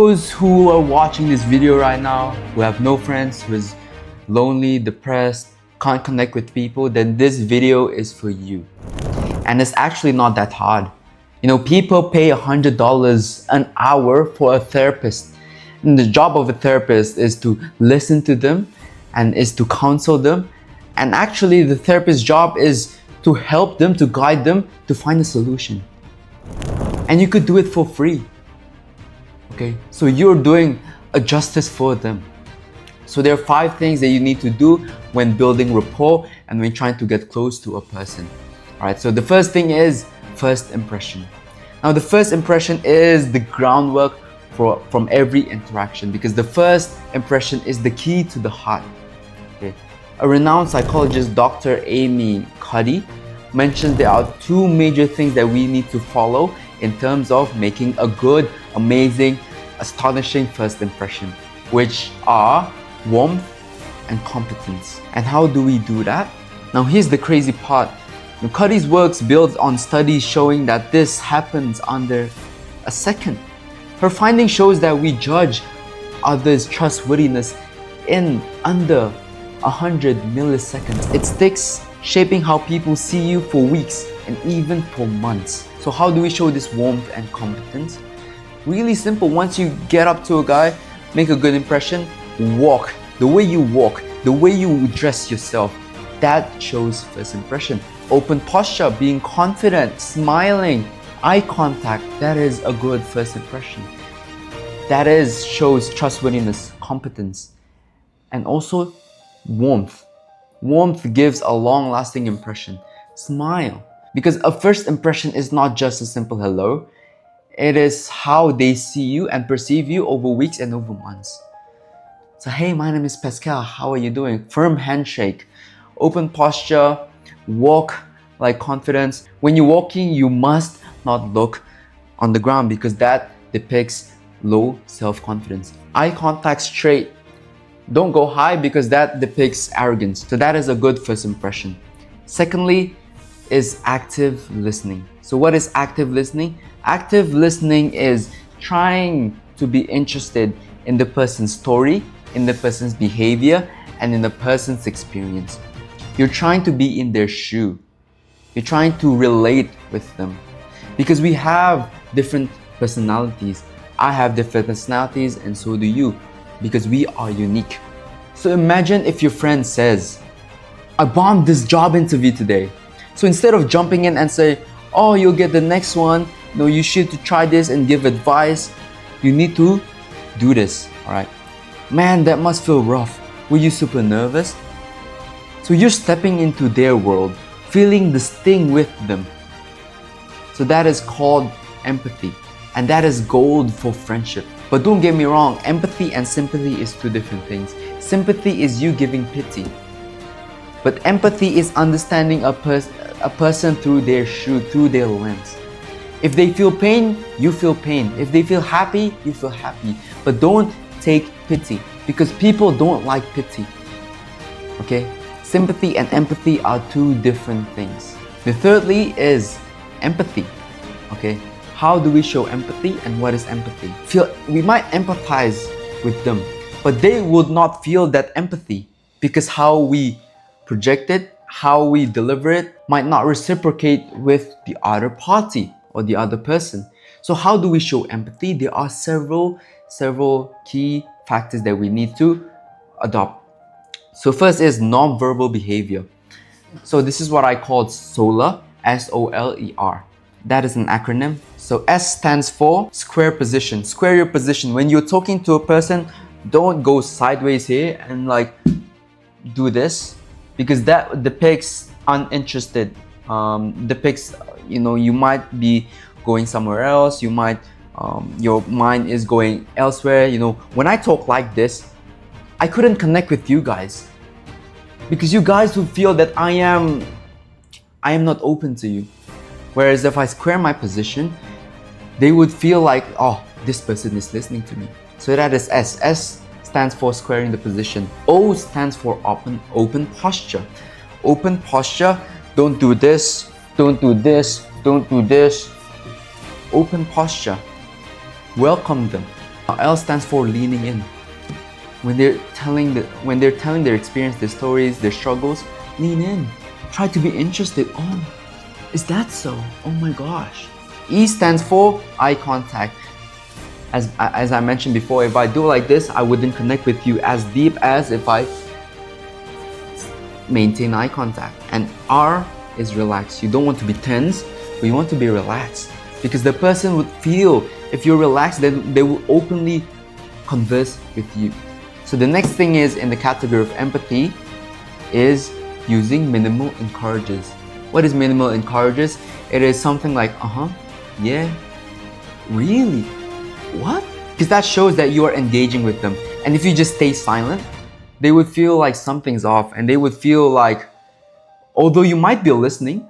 Those who are watching this video right now, who have no friends, who is lonely, depressed, can't connect with people, then this video is for you. And it's actually not that hard. You know, people pay $100 an hour for a therapist. And the job of a therapist is to listen to them and is to counsel them. And actually the therapist's job is to help them, to guide them, to find a solution. And you could do it for free. Okay, so you're doing a justice for them. So there are 5 things that you need to do when building rapport and when trying to get close to a person. Alright, so the first thing is first impression. Now the first impression is the groundwork from every interaction, because the first impression is the key to the heart. Okay. A renowned psychologist, Dr. Amy Cuddy, mentions there are 2 major things that we need to follow in terms of making a good, amazing, astonishing first impression, which are warmth and competence. And how do we do that? Now here's the crazy part. Cuddy's works builds on studies showing that this happens under a second. Her finding shows that we judge others' trustworthiness in under 100 milliseconds. It sticks, shaping how people see you for weeks and even for months. So how do we show this warmth and competence? Really simple. Once you get up to a guy, make a good impression, walk. The way you walk, the way you dress yourself, that shows first impression. Open posture, being confident, smiling, eye contact, that is a good first impression. That shows trustworthiness, competence, and also warmth. Warmth gives a long-lasting impression. Smile, because a first impression is not just a simple hello. It is how they see you and perceive you over weeks and over months. So, hey, my name is Pascal, how are you doing? Firm handshake, open posture, walk like confidence. When you're walking, you must not look on the ground because that depicts low self-confidence. Eye contact straight. Don't go high because that depicts arrogance. So that is a good first impression. Secondly is active listening. So what is active listening? Active listening is trying to be interested in the person's story, in the person's behavior, and in the person's experience. You're trying to be in their shoe. You're trying to relate with them. Because we have different personalities. I have different personalities and so do you. Because we are unique. So imagine if your friend says, I bombed this job interview today. So instead of jumping in and say, oh, you'll get the next one, no, you should try this and give advice, you need to do this, alright? Man, that must feel rough. Were you super nervous? So you're stepping into their world, feeling the sting with them. So that is called empathy. And that is gold for friendship. But don't get me wrong, empathy and sympathy is 2 different things. Sympathy is you giving pity. But empathy is understanding a person through their shoe, through their lens. If they feel pain, you feel pain. If they feel happy, you feel happy. But don't take pity because people don't like pity. Okay? Sympathy and empathy are 2 different things. The thirdly is empathy. Okay? How do we show empathy and what is empathy? We might empathize with them, but they would not feel that empathy because how we project it, how we deliver it might not reciprocate with the other party or the other person. So how do we show empathy? There are several key factors that we need to adopt. So first is non-verbal behavior. So this is what I call SOLER, S-O-L-E-R. That is an acronym. So S stands for square position. Square your position. When you're talking to a person, don't go sideways here and like do this because that depicts uninterested. Depicts, you might be going somewhere else. You might, your mind is going elsewhere. When I talk like this, I couldn't connect with you guys because you guys would feel that I am not open to you. Whereas if I square my position, they would feel like, oh, this person is listening to me. So that is S. S stands for squaring the position. O stands for open posture. Open posture, don't do this, don't do this, don't do this. Open posture. Welcome them. L stands for leaning in. When they're telling their experience, their stories, their struggles, lean in. Try to be interested. Oh, is that so? Oh my gosh. E stands for eye contact. As I mentioned before, if I do like this, I wouldn't connect with you as deep as if I maintain eye contact. And R is relax. You don't want to be tense, but you want to be relaxed. Because the person would feel, if you're relaxed, then they will openly converse with you. So the next thing is in the category of empathy is using minimal encourages. What is minimal encourages? It is something like, yeah, really, what? Because that shows that you are engaging with them. And if you just stay silent, they would feel like something's off, and they would feel like, although you might be listening,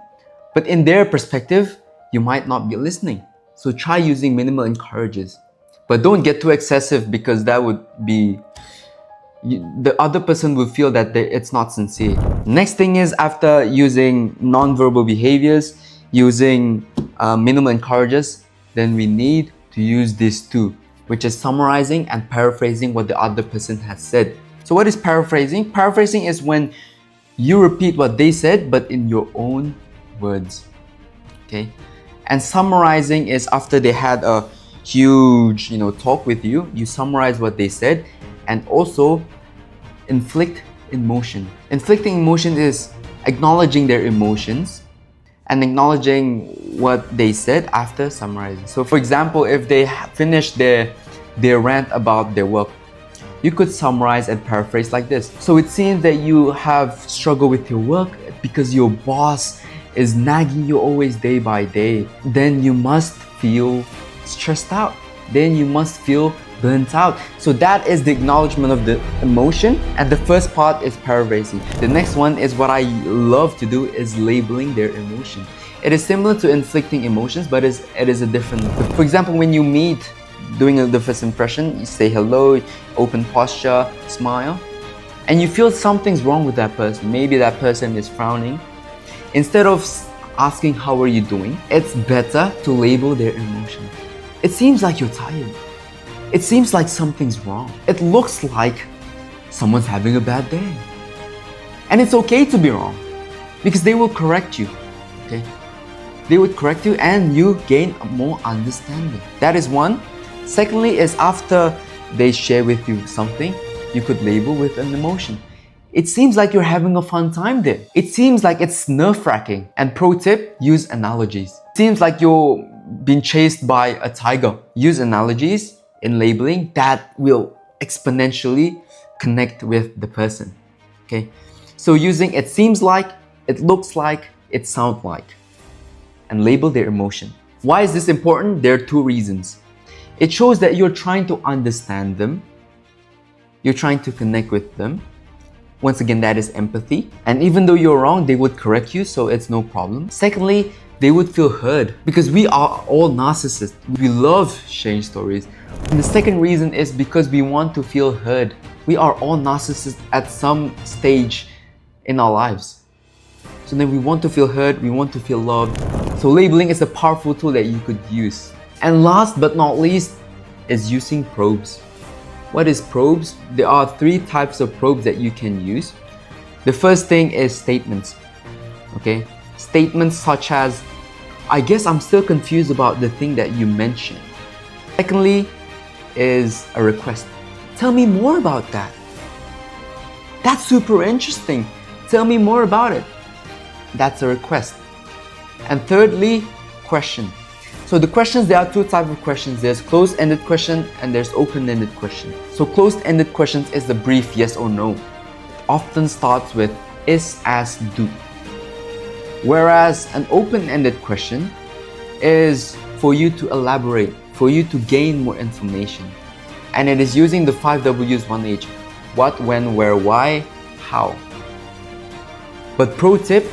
but in their perspective, you might not be listening. So try using minimal encourages. But don't get too excessive, because that would be, the other person will feel that it's not sincere. Next thing is, after using non-verbal behaviors, using minimal encourages, then we need to use these two, which is summarizing and paraphrasing what the other person has said. So what is paraphrasing? Paraphrasing is when you repeat what they said, but in your own words. Okay? And summarizing is after they had a huge, talk with you, you summarize what they said, and also inflict emotion. Inflicting emotion is acknowledging their emotions and acknowledging what they said after summarizing. So for example, if they finished their rant about their work, you could summarize and paraphrase like this. So it seems that you have struggled with your work because your boss is nagging you always day by day. Then you must feel stressed out. Then you must feel burnt out. So that is the acknowledgement of the emotion, and the first part is paraphrasing. The next one is what I love to do, is labeling their emotion. It is similar to inflicting emotions, but it is a different. For example, when you meet, doing the first impression, you say hello, open posture, smile, and you feel something's wrong with that person. Maybe that person is frowning. Instead of asking how are you doing, it's better to label their emotion. It seems like you're tired. It seems like something's wrong. It looks like someone's having a bad day. And it's okay to be wrong, because they will correct you, okay? They would correct you and you gain more understanding. That is one. Secondly is, after they share with you something, you could label with an emotion. It seems like you're having a fun time there. It seems like it's nerve-wracking. And pro tip, use analogies. It seems like you're being chased by a tiger. Use analogies in labeling that will exponentially connect with the person. Okay? So using it seems like, it looks like, it sounds like, and label their emotion. Why is this important? There are two reasons. It shows that you're trying to understand them. You're trying to connect with them. Once again, that is empathy. And even though you're wrong, they would correct you, so it's no problem. Secondly, they would feel heard, because we are all narcissists. We love sharing stories. And the second reason is because we want to feel heard. We are all narcissists at some stage in our lives. So then we want to feel heard, we want to feel loved. So labeling is a powerful tool that you could use. And last but not least is using probes. What is probes? There are three types of probes that you can use. The first thing is statements. Okay? Statements such as, I guess I'm still confused about the thing that you mentioned. Secondly is a request. Tell me more about that. That's super interesting. Tell me more about it. That's a request. And thirdly, question. So the questions, there are two types of questions. There's closed-ended question and there's open-ended question. So closed-ended questions is the brief yes or no. It often starts with is, as, do. Whereas an open-ended question is for you to elaborate, for you to gain more information. And it is using the 5 W's 1H. What, when, where, why, how. But pro tip,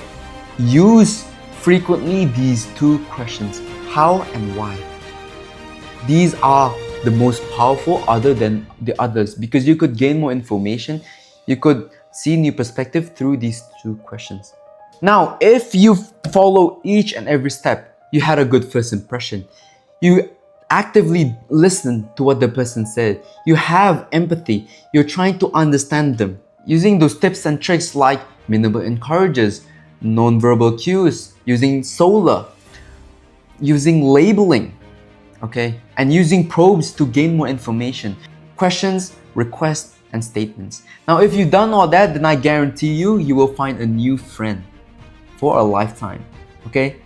use frequently these two questions, how and why. These are the most powerful other than the others, because you could gain more information, you could see new perspective through these two questions. Now, if you follow each and every step, you had a good first impression. You actively listen to what the person said. You have empathy. You're trying to understand them. Using those tips and tricks like minimal encourages, non-verbal cues, using solar, using labeling, okay? And using probes to gain more information. Questions, requests, and statements. Now, if you've done all that, then I guarantee you, you will find a new friend for a lifetime, okay?